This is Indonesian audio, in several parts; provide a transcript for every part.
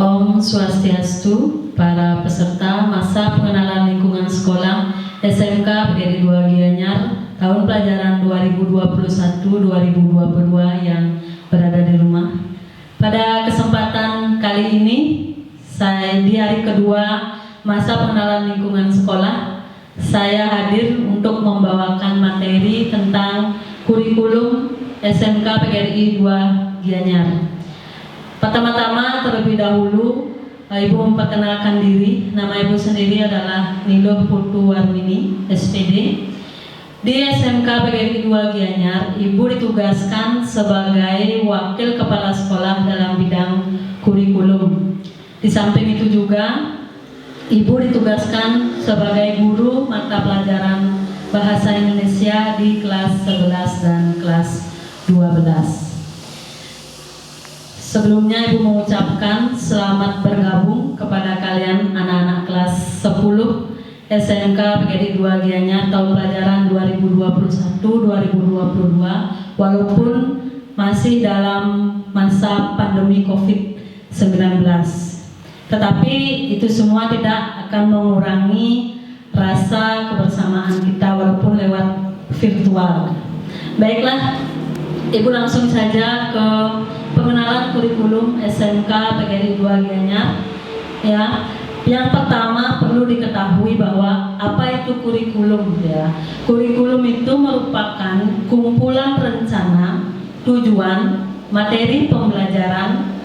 Om Swastiastu, para peserta masa pengenalan lingkungan sekolah SMK PGRI 2 Gianyar tahun pelajaran 2021-2022 yang berada di rumah. Pada kesempatan kali ini, saya di hari kedua masa pengenalan lingkungan sekolah, saya hadir untuk membawakan materi tentang kurikulum SMK PGRI 2 Gianyar. Pertama-tama terlebih dahulu Ibu memperkenalkan diri. Nama Ibu sendiri adalah Niluh Putu Warmini, SPD. Di SMK PGRI 2 Gianyar, Ibu ditugaskan sebagai Wakil Kepala Sekolah dalam bidang kurikulum. Di samping itu juga Ibu ditugaskan sebagai guru mata pelajaran Bahasa Indonesia di kelas 11 dan kelas 12. Sebelumnya Ibu mengucapkan selamat bergabung kepada kalian anak-anak kelas 10 SMK PGRI 2 Gianyar tahun pelajaran 2021-2022 walaupun masih dalam masa pandemi COVID-19. Tetapi itu semua tidak akan mengurangi rasa kebersamaan kita walaupun lewat virtual. Baiklah, Ibu langsung saja ke pengenalan kurikulum SMK PGRI 2 Gianyar. Ya, yang pertama perlu diketahui bahwa apa itu kurikulum ya. Kurikulum itu merupakan kumpulan rencana, tujuan, materi pembelajaran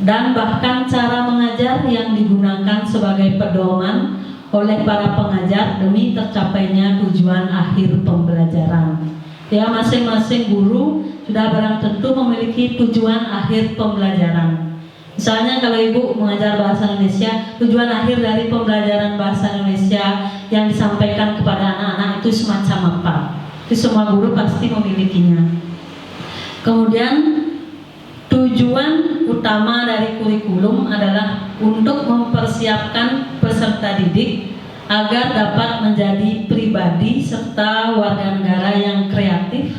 dan bahkan cara mengajar yang digunakan sebagai pedoman oleh para pengajar demi tercapainya tujuan akhir pembelajaran. Ya, masing-masing guru sudah barang tentu memiliki tujuan akhir pembelajaran. Misalnya kalau Ibu mengajar bahasa Indonesia, tujuan akhir dari pembelajaran bahasa Indonesia yang disampaikan kepada anak-anak itu semacam apa? Itu semua guru pasti memilikinya. Kemudian tujuan utama dari kurikulum adalah untuk mempersiapkan peserta didik agar dapat menjadi pribadi serta warga negara yang kreatif,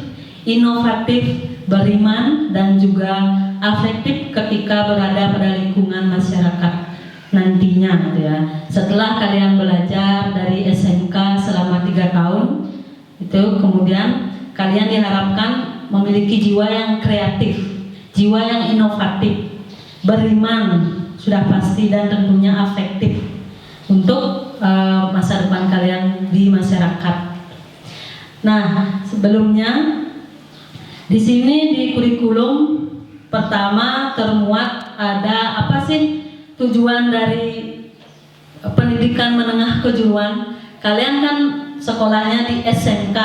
inovatif, beriman, dan juga afektif ketika berada pada lingkungan masyarakat nantinya, ya. Setelah kalian belajar dari SMK selama 3 tahun, itu kemudian kalian diharapkan memiliki jiwa yang kreatif, jiwa yang inovatif, beriman sudah pasti, dan tentunya afektif untuk masa depan kalian di masyarakat. Nah, sebelumnya di sini di kurikulum pertama termuat ada apa sih tujuan dari pendidikan menengah kejuruan. Kalian kan sekolahnya di SMK,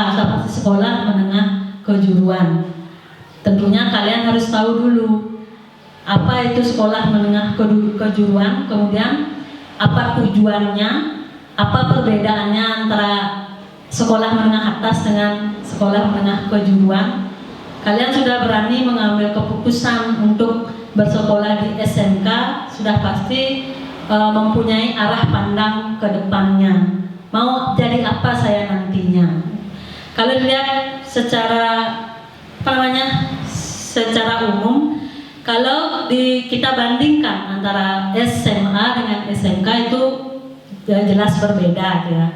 sekolah menengah kejuruan. Tentunya kalian harus tahu dulu apa itu sekolah menengah kejuruan, kemudian apa tujuannya, apa perbedaannya antara sekolah menengah atas dengan sekolah menengah kejuruan. Kalian sudah berani mengambil keputusan untuk bersekolah di SMK, sudah pasti mempunyai arah pandang ke depannya. Mau jadi apa saya nantinya? Kalau dilihat secara secara umum, kalau kita bandingkan antara SMA dengan SMK itu jelas berbeda ya.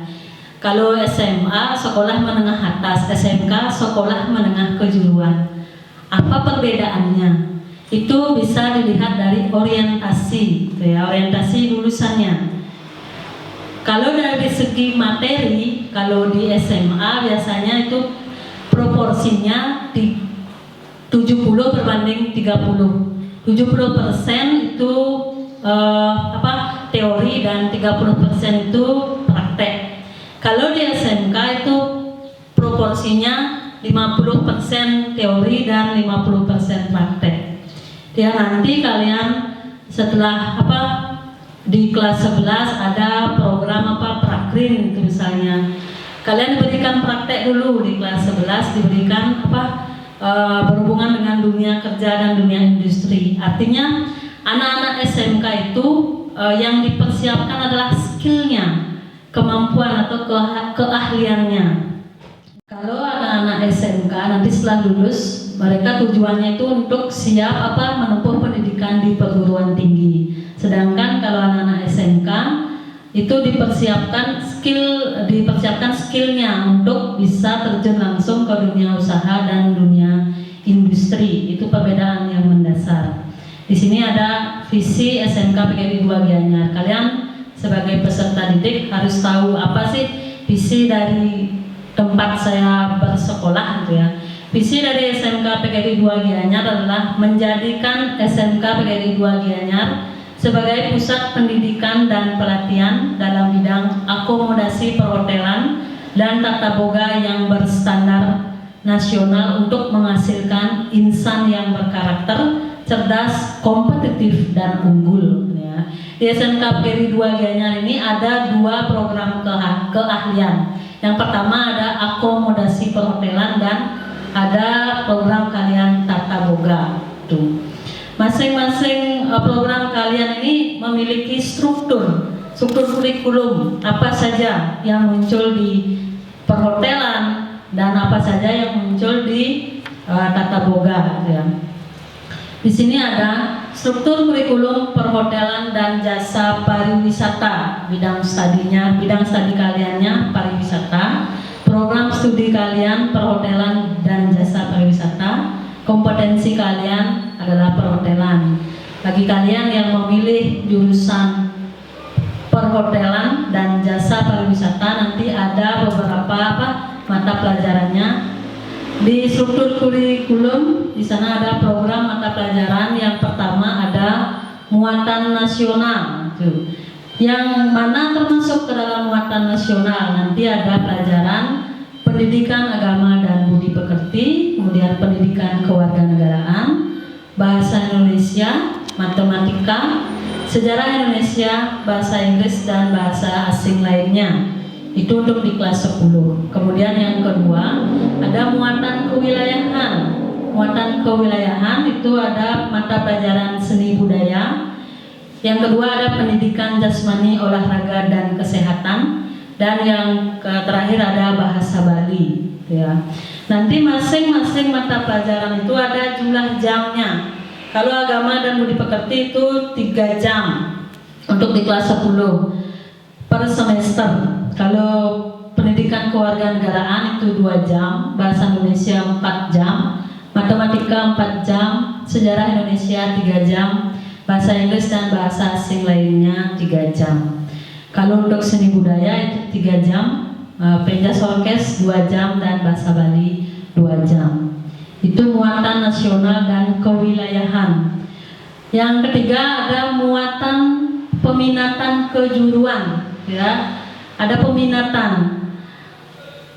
Kalau SMA sekolah menengah atas, SMK sekolah menengah kejuruan. Apa perbedaannya? Itu bisa dilihat dari orientasi, gitu ya, orientasi lulusannya. Kalau dari segi materi, kalau di SMA biasanya itu proporsinya di 70 berbanding 30. 70% itu teori dan 30% itu praktek. Kalau di SMK itu proporsinya 50% teori dan 50% praktek. Ya, nanti kalian setelah di kelas 11 ada program prakrin itu misalnya. Kalian diberikan praktek dulu di kelas 11, diberikan berhubungan dengan dunia kerja dan dunia industri. Artinya anak-anak SMK itu yang dipersiapkan adalah skillnya, kemampuan atau keahliannya. Kalau anak-anak SMK nanti setelah lulus, mereka tujuannya itu untuk siap menempuh pendidikan di perguruan tinggi. itu dipersiapkan skillnya untuk bisa terjun langsung ke dunia usaha dan dunia industri. Itu perbedaan yang mendasar. Di sini ada visi SMK PGRI 2 Gianyar. Kalian sebagai peserta didik harus tahu apa sih visi dari tempat saya bersekolah gitu ya. Visi dari SMK PGRI 2 Gianyar adalah menjadikan SMK PGRI 2 Gianyar sebagai pusat pendidikan dan pelatihan dalam bidang akomodasi perhotelan dan tata boga yang berstandar nasional untuk menghasilkan insan yang berkarakter, cerdas, kompetitif, dan unggul. Ya. Di SMK PGRI 2 Gianyar ini ada 2 program keahlian. Yang pertama ada akomodasi perhotelan dan ada program kalian tata boga. Tuh. Masing-masing program kalian ini memiliki struktur kurikulum apa saja yang muncul di perhotelan dan apa saja yang muncul di tata boga. Ya. Di sini ada struktur kurikulum perhotelan dan jasa pariwisata, bidang studi kaliannya pariwisata, program studi kalian perhotelan dan jasa pariwisata, kompetensi kalian adalah perhotelan. Bagi kalian yang memilih jurusan perhotelan dan jasa pariwisata, nanti ada beberapa mata pelajarannya. Di struktur kurikulum di sana ada program mata pelajaran. Yang pertama ada muatan nasional, yang mana termasuk ke dalam muatan nasional nanti ada pelajaran pendidikan agama dan budi pekerti, kemudian pendidikan kewarganegaraan, bahasa Indonesia, matematika, sejarah Indonesia, bahasa Inggris, dan bahasa asing lainnya. Itu untuk di kelas 10. Kemudian yang kedua ada muatan kewilayahan. Muatan kewilayahan itu ada mata pelajaran seni budaya. Yang kedua ada pendidikan jasmani, olahraga, dan kesehatan. Dan yang terakhir ada bahasa Bali. Ya. Nanti masing-masing mata pelajaran itu ada jumlah jamnya. Kalau agama dan budi pekerti itu 3 jam untuk di kelas 10 per semester. Kalau pendidikan kewarganegaraan itu 2 jam, bahasa Indonesia 4 jam, matematika 4 jam, sejarah Indonesia 3 jam, bahasa Inggris dan bahasa asing lainnya 3 jam. Kalau untuk seni budaya itu 3 jam, penjas orkes 2 jam, dan bahasa Bali 2 jam. Itu muatan nasional dan kewilayahan. Yang ketiga ada muatan peminatan kejuruan, ya. Ada peminatan.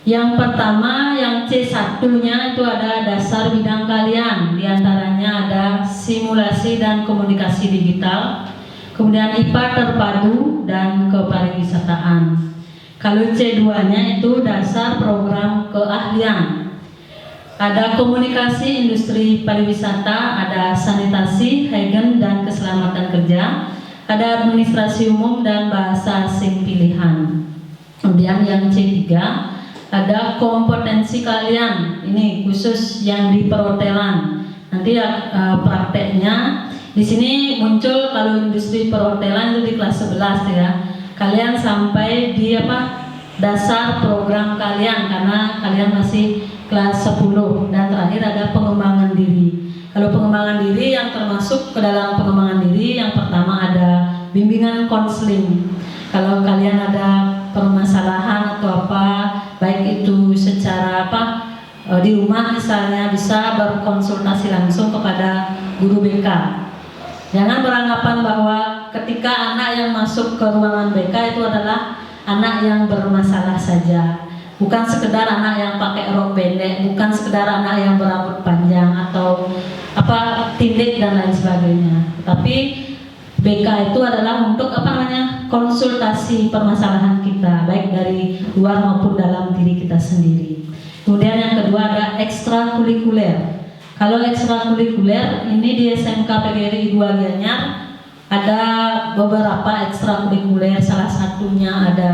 Yang pertama, yang C1-nya itu ada dasar bidang kalian. Di antaranya ada simulasi dan komunikasi digital, kemudian IPA terpadu dan kepariwisataan. Kalau C2-nya itu dasar program keahlian. Ada komunikasi industri pariwisata, ada sanitasi, hygiene dan keselamatan kerja, ada administrasi umum dan bahasa asing pilihan. Kemudian yang C3 ada kompetensi kalian, ini khusus yang di perhotelan. Nanti prakteknya di sini muncul. Kalau industri perhotelan itu di kelas 11 ya. Kalian sampai di dasar program kalian karena kalian masih kelas 10. Dan terakhir ada pengembangan diri. Kalau pengembangan diri yang termasuk ke dalam pengembangan diri, yang pertama ada bimbingan konseling. Kalau kalian ada permasalahan atau apa, baik itu secara di rumah misalnya, bisa berkonsultasi langsung kepada guru BK. Jangan beranggapan bahwa ketika anak yang masuk ke ruangan BK itu adalah anak yang bermasalah saja. Bukan sekedar anak yang pakai rok pendek, bukan sekedar anak yang berambut panjang atau tindik dan lain sebagainya. Tapi BK itu adalah untuk konsultasi permasalahan kita, baik dari luar maupun dalam diri kita sendiri. Kemudian yang kedua ada ekstrakurikuler. Kalau ekstrakurikuler ini di SMK PGRI 2 Gianyar ada beberapa ekstrakurikuler. Salah satunya ada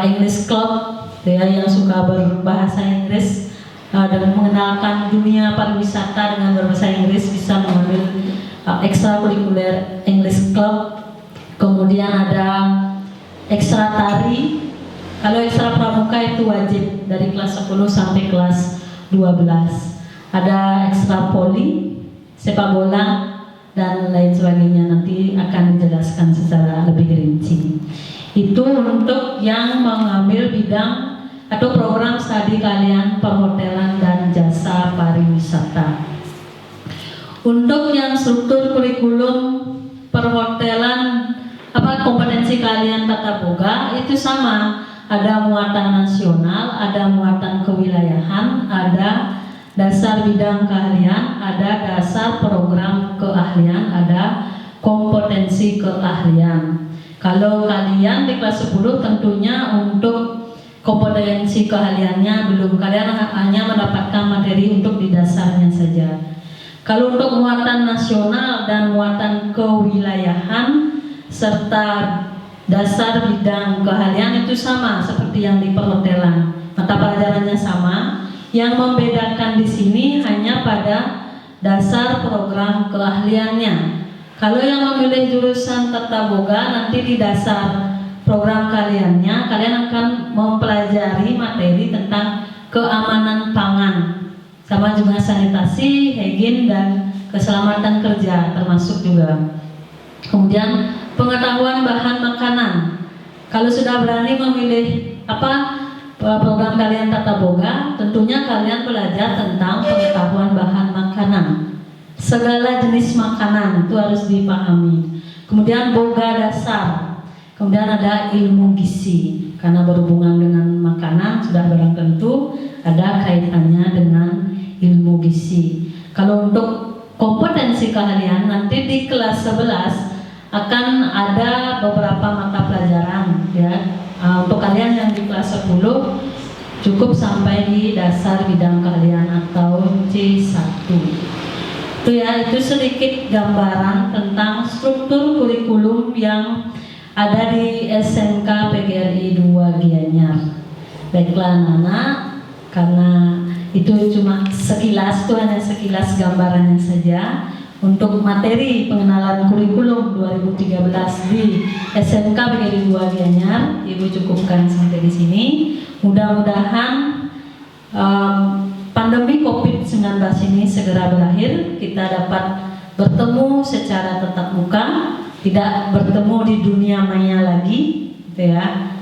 English Club ya, yang suka berbahasa Inggris dan mengenalkan dunia pariwisata dengan berbahasa Inggris, bisa mengambil ekstrakurikuler English Club. Kemudian ada ekstra tari. Kalau ekstra pramuka itu wajib dari kelas 10 sampai kelas 12. Ada ekstra poli, sepak bola, dan lain sebagainya, nanti akan dijelaskan secara lebih rinci. Itu untuk yang mengambil bidang atau program studi kalian perhotelan dan jasa pariwisata. Untuk yang struktur kurikulum perhotelan, kompetensi kalian tata boga itu sama. Ada muatan nasional, ada muatan kewilayahan, ada dasar bidang keahlian, ada dasar program keahlian, ada kompetensi keahlian. Kalau kalian di kelas 10 tentunya untuk kompetensi keahliannya belum, kalian hanya mendapatkan materi untuk di dasarnya saja. Kalau untuk muatan nasional dan muatan kewilayahan serta dasar bidang keahlian itu sama seperti yang di perhotelan. Mata pelajarannya sama. Yang membedakan di sini hanya pada dasar program keahliannya. Kalau yang memilih jurusan tata boga, nanti di dasar program kalian akan mempelajari materi tentang keamanan pangan, sama juga sanitasi, higien, dan keselamatan kerja termasuk juga. Kemudian pengetahuan bahan makanan. Kalau sudah berani memilih program kalian tata boga, tentunya kalian belajar tentang pengetahuan bahan makanan. Segala jenis makanan itu harus dipahami. Kemudian boga dasar. Kemudian ada ilmu gizi, karena berhubungan dengan makanan sudah barang tentu ada kaitannya dengan ilmu gizi. Kalau untuk kompetensi keahlian, nanti di kelas 11 akan ada beberapa mata pelajaran ya. Untuk kalian yang di kelas 10 cukup sampai di dasar bidang kalian atau C1. Itu sedikit gambaran tentang struktur kurikulum yang ada di SMK PGRI 2 Gianyar. Baiklah Nana, karena itu cuma sekilas, itu hanya sekilas gambarannya saja. Untuk materi pengenalan kurikulum 2013 di SMK PGRI 2 Gianyar, Ibu cukupkan sampai di sini. Mudah-mudahan pandemi COVID-19 ini segera berakhir, kita dapat bertemu secara tatap muka, tidak bertemu di dunia maya lagi, gitu ya.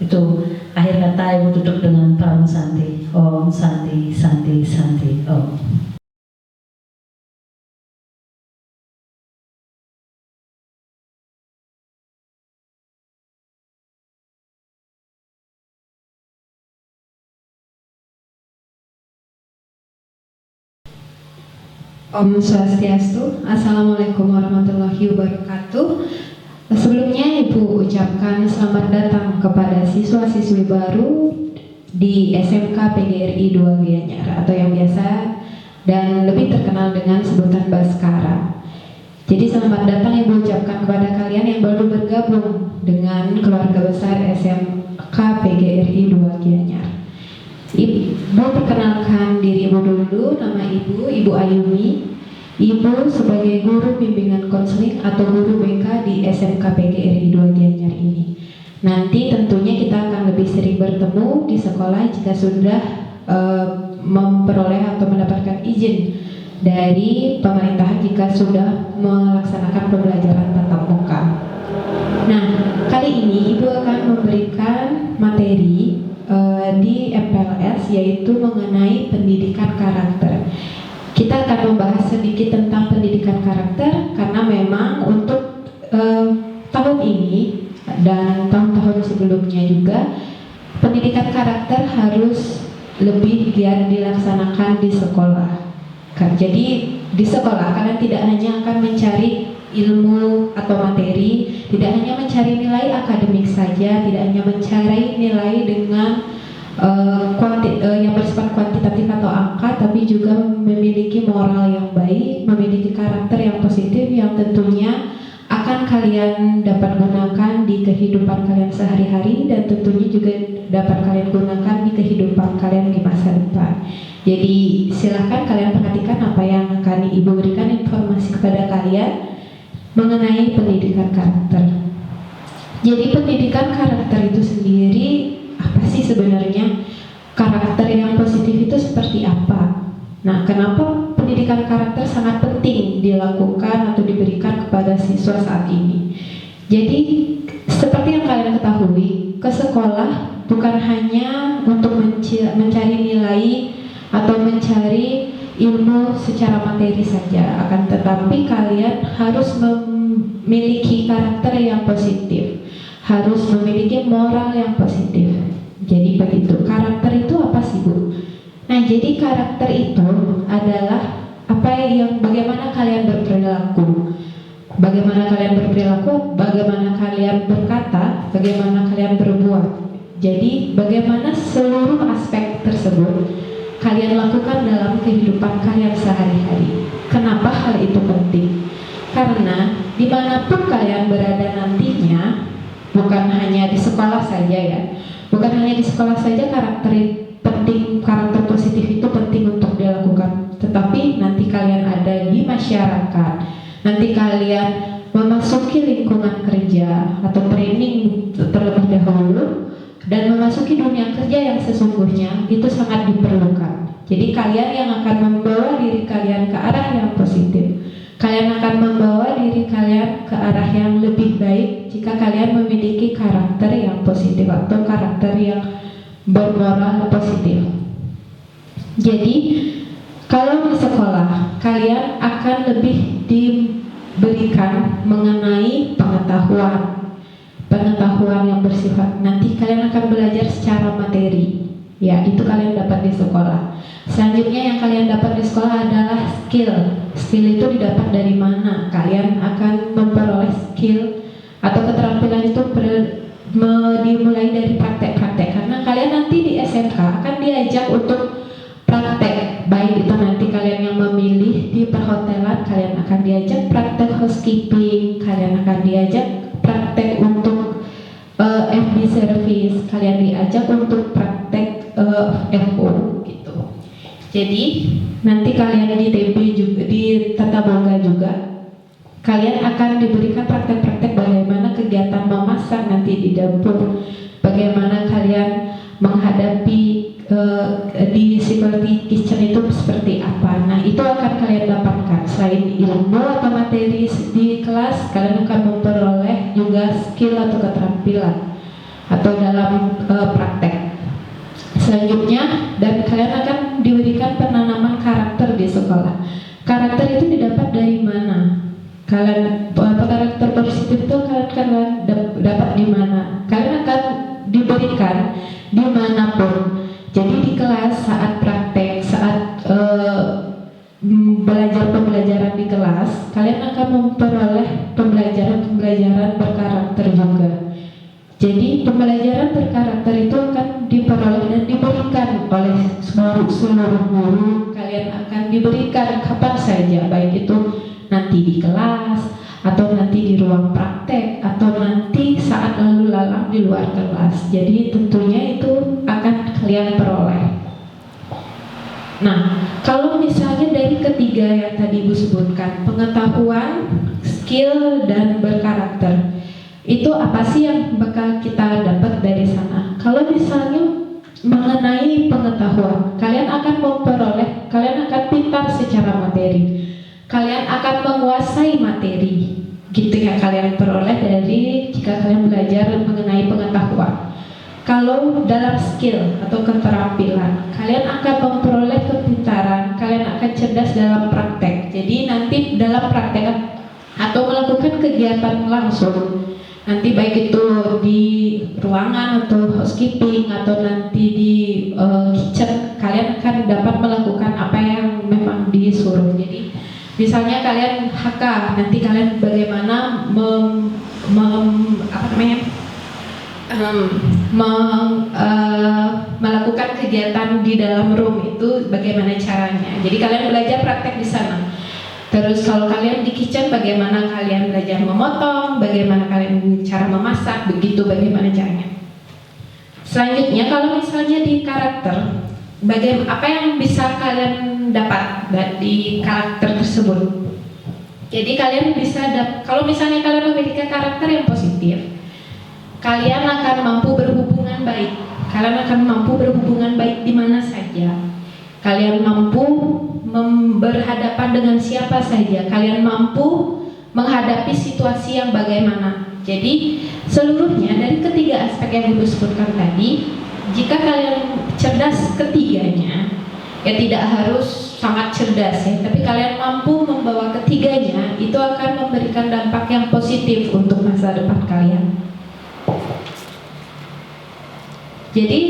Itu akhir kata Ibu tutup dengan Pramu Santi. Om Santi, Santi, Santi, Om. Om Swastiastu. Assalamualaikum warahmatullahi wabarakatuh. Sebelumnya Ibu ucapkan selamat datang kepada siswa-siswi baru di SMK PGRI 2 Gianyar atau yang biasa dan lebih terkenal dengan sebutan Baskara. Jadi selamat datang Ibu ucapkan kepada kalian yang baru bergabung dengan keluarga besar SMK PGRI 2 Gianyar. Ibu perkenalkan diri Ibu dulu. Nama Ibu Ayumi. Ibu sebagai guru bimbingan konseling atau guru BK di SMK PGRI 2 Gianyar ini. Nanti tentunya kita akan lebih sering bertemu di sekolah jika sudah memperoleh atau mendapatkan izin dari pemerintahan jika sudah melaksanakan pembelajaran tatap muka. Nah, kali ini Ibu akan memberikan materi di MPLS, yaitu mengenai pendidikan karakter. Kita akan membahas sedikit tentang pendidikan karakter karena memang untuk tahun ini dan tahun-tahun sebelumnya juga pendidikan karakter harus lebih giat dilaksanakan di sekolah. Jadi di sekolah kalian tidak hanya akan mencari ilmu atau materi, tidak hanya mencari nilai akademik saja, tidak hanya mencari nilai dengan yang bersifat kuantitatif atau angka, tapi juga memiliki moral yang baik, memiliki karakter yang positif yang tentunya akan kalian dapat gunakan di kehidupan kalian sehari-hari dan tentunya juga dapat kalian gunakan di kehidupan kalian di masa depan. Jadi silahkan kalian perhatikan apa yang akan Ibu berikan informasi kepada kalian mengenai pendidikan karakter. Jadi pendidikan karakter itu sendiri apa sih sebenarnya? Karakter yang positif itu seperti apa? Nah, kenapa pendidikan karakter sangat penting dilakukan atau diberikan kepada siswa saat ini? Jadi, seperti yang kalian ketahui, ke sekolah bukan hanya untuk mencari nilai atau mencari ilmu secara materi saja, akan tetapi kalian harus memiliki karakter yang positif, harus memiliki moral yang positif. Jadi begitu. Karakter itu apa sih, Bu? Nah, jadi karakter itu adalah bagaimana kalian berperilaku. Bagaimana kalian berperilaku, bagaimana kalian berkata, bagaimana kalian berbuat. Jadi bagaimana seluruh aspek tersebut kalian lakukan dalam kehidupan kalian sehari-hari. Kenapa hal itu penting? Karena dimanapun kalian berada nantinya, bukan hanya di sekolah saja ya, bukan hanya di sekolah saja karakter positif itu penting untuk dilakukan, tetapi nanti kalian ada di masyarakat, nanti kalian memasuki lingkungan kerja atau training terlebih dahulu dan memasuki dunia kerja yang sesungguhnya itu sangat diperlukan. Jadi kalian yang akan membawa diri kalian ke arah yang positif. Kalian akan membawa diri kalian ke arah yang lebih baik jika kalian memiliki karakter yang positif atau karakter yang bermoral positif. Jadi kalau di sekolah kalian akan lebih diberikan mengenai pengetahuan yang bersifat, nanti kalian akan belajar secara materi. Ya, itu kalian dapat di sekolah. Selanjutnya yang kalian dapat di sekolah adalah skill. Skill itu didapat dari mana? Kalian akan memperoleh skill atau keterampilan itu dimulai dari praktek-praktek. Karena kalian nanti di SMK akan diajak untuk praktek. Baik itu nanti kalian yang memilih di perhotelan, kalian akan diajak praktek housekeeping, kalian akan diajak praktek untuk FB service, kalian diajak untuk praktek FO gitu. Jadi nanti kalian di TB juga, di Tata Boga juga, kalian akan diberikan praktek-praktek bagaimana kegiatan memasak nanti di dapur, bagaimana kalian menghadapi di security kitchen itu seperti apa. Nah, itu akan kalian dapatkan. Selain ilmu atau materi di kelas, kalian akan memperoleh juga skill atau keterampilan atau dalam praktek. Selanjutnya, dan kalian akan diberikan penanaman karakter di sekolah. Karakter itu didapat dari mana? Kalian karakter positif itu kalian dapat di mana? Kalian akan diberikan dimanapun. Jadi di kelas, saat praktek, saat pembelajaran di kelas, kalian akan memperoleh pembelajaran berkarakter juga. Jadi pembelajaran berkarakter itu akan diperoleh dan diberikan oleh seluruh guru. Kalian akan diberikan kapan saja, baik itu nanti di kelas, atau nanti di ruang praktek, atau nanti saat lalu lalang di luar kelas. Jadi tentunya itu akan kalian peroleh. Nah, kalau misalnya dari ketiga yang tadi Ibu sebutkan, pengetahuan, skill, dan berkarakter, itu apa sih yang bakal kita dapat dari sana? Kalau misalnya mengenai pengetahuan, kalian akan pintar secara materi, kalian akan menguasai materi, gitu yang kalian peroleh dari jika kalian belajar mengenai pengetahuan. Kalau dalam skill atau keterampilan, kalian akan memperoleh kepintaran, kalian akan cerdas dalam praktek. Jadi nanti dalam praktek atau melakukan kegiatan langsung, nanti baik itu di ruangan atau housekeeping atau nanti di kitchen, kalian akan dapat melakukan apa yang memang disuruh. Jadi misalnya kalian HK, nanti kalian bagaimana melakukan kegiatan di dalam room itu bagaimana caranya. Jadi kalian belajar praktek di sana. Terus kalau kalian di kitchen, bagaimana kalian belajar memotong, bagaimana kalian cara memasak, begitu bagaimana caranya. Selanjutnya kalau misalnya di karakter, apa yang bisa kalian dapat dari karakter tersebut. Jadi kalian bisa kalau misalnya kalian memiliki karakter yang positif, kalian akan mampu berhubungan baik. Kalian akan mampu berhubungan baik di mana saja. Kalian mampu berhadapan dengan siapa saja. Kalian mampu menghadapi situasi yang bagaimana. Jadi seluruhnya dari ketiga aspek yang Ibu sebutkan tadi, jika kalian cerdas ketiganya, ya tidak harus sangat cerdas ya, tapi kalian mampu membawa ketiganya, itu akan memberikan dampak yang positif untuk masa depan kalian. Jadi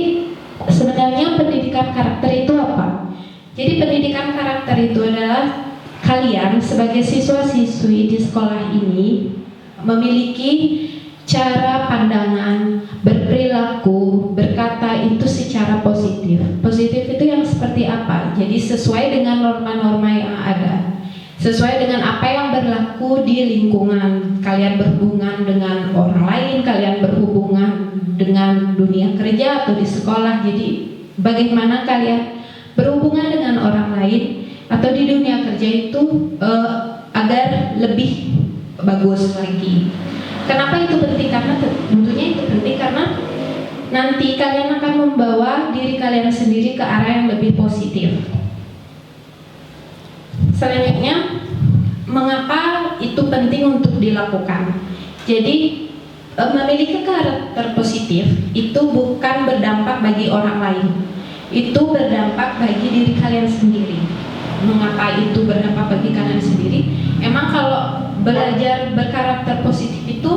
sebenarnya pendidikan karakter itu apa? Jadi pendidikan karakter itu adalah kalian sebagai siswa-siswi di sekolah ini memiliki cara pandangan, berperilaku, berkata itu secara positif. Positif itu yang seperti apa? Jadi sesuai dengan norma-norma yang ada, sesuai dengan apa yang berlaku di lingkungan. Kalian berhubungan dengan orang lain, kalian berhubungan dengan dunia kerja atau di sekolah. Jadi bagaimana kalian berhubungan dengan orang lain atau di dunia kerja itu agar lebih bagus lagi. Kenapa itu penting? Karena tentunya itu penting karena nanti kalian akan membawa diri kalian sendiri ke arah yang lebih positif. Selanjutnya, mengapa itu penting untuk dilakukan? Jadi memiliki karakter positif itu bukan berdampak bagi orang lain, itu berdampak bagi diri kalian sendiri. Mengapa itu berdampak bagi kalian sendiri? Emang kalau belajar berkarakter positif itu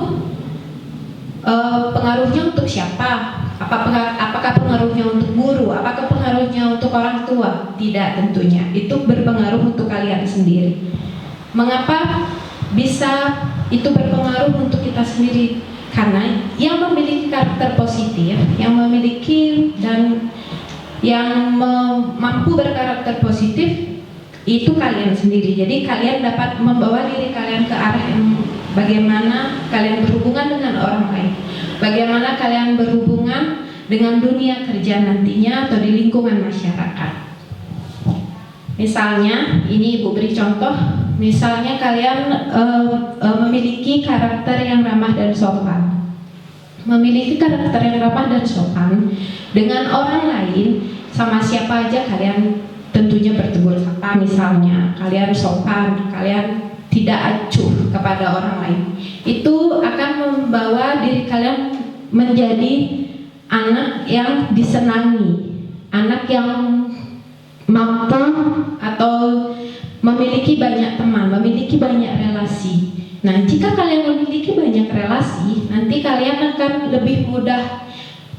pengaruhnya untuk siapa? Apakah pengaruhnya untuk guru? Apakah pengaruhnya untuk orang tua? Tidak tentunya. Itu berpengaruh untuk kalian sendiri. Mengapa bisa itu berpengaruh untuk kita sendiri? Karena yang memiliki karakter positif, yang memiliki dan yang mampu berkarakter positif itu kalian sendiri. Jadi kalian dapat membawa diri kalian ke arah yang bagaimana kalian berhubungan dengan orang lain, bagaimana kalian berhubungan dengan dunia kerja nantinya atau di lingkungan masyarakat. Misalnya, ini Ibu beri contoh. Misalnya kalian memiliki karakter yang ramah dan sopan. Memiliki karakter yang ramah dan sopan dengan orang lain, sama siapa aja kalian tentunya bertegur sapa. Misalnya kalian sopan, kalian tidak acuh kepada orang lain, itu akan membawa diri kalian menjadi anak yang disenangi, anak yang mampu atau memiliki banyak teman, memiliki banyak relasi. Nah, jika kalian memiliki banyak relasi, nanti kalian akan lebih mudah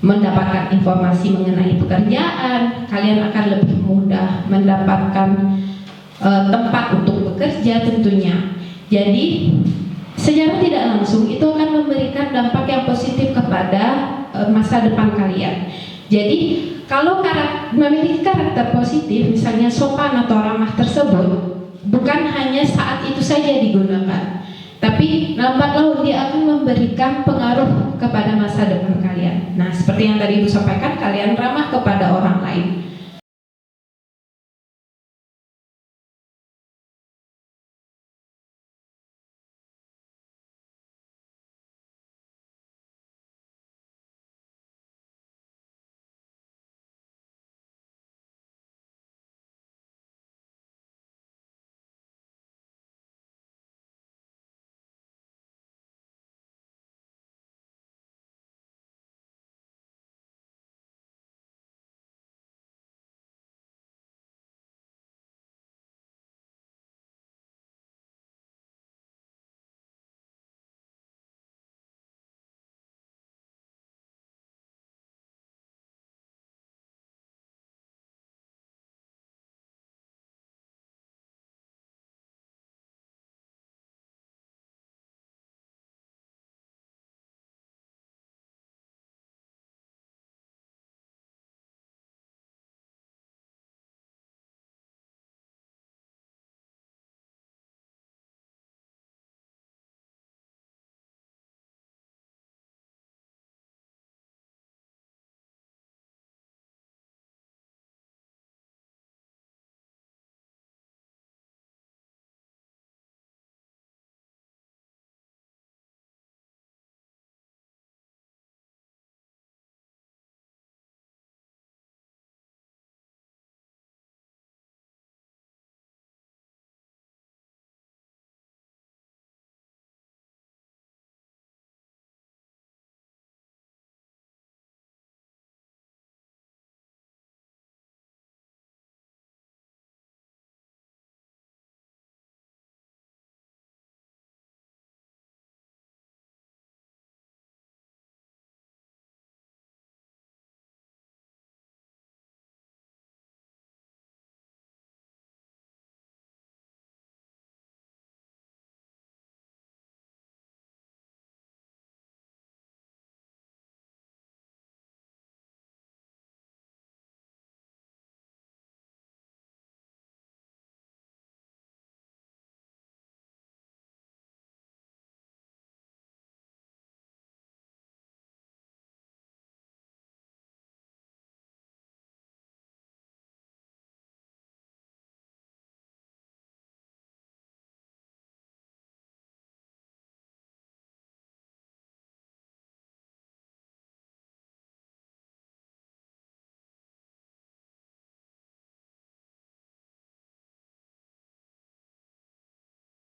mendapatkan informasi mengenai pekerjaan, kalian akan lebih mudah mendapatkan tempat untuk bekerja tentunya. Jadi secara tidak langsung itu akan memberikan dampak yang positif kepada masa depan kalian. Jadi kalau memiliki karakter positif, misalnya sopan atau ramah tersebut, bukan hanya saat itu saja digunakan, tapi lambat laun dia akan memberikan pengaruh kepada masa depan kalian. Nah, seperti yang tadi Ibu sampaikan, kalian ramah kepada orang lain,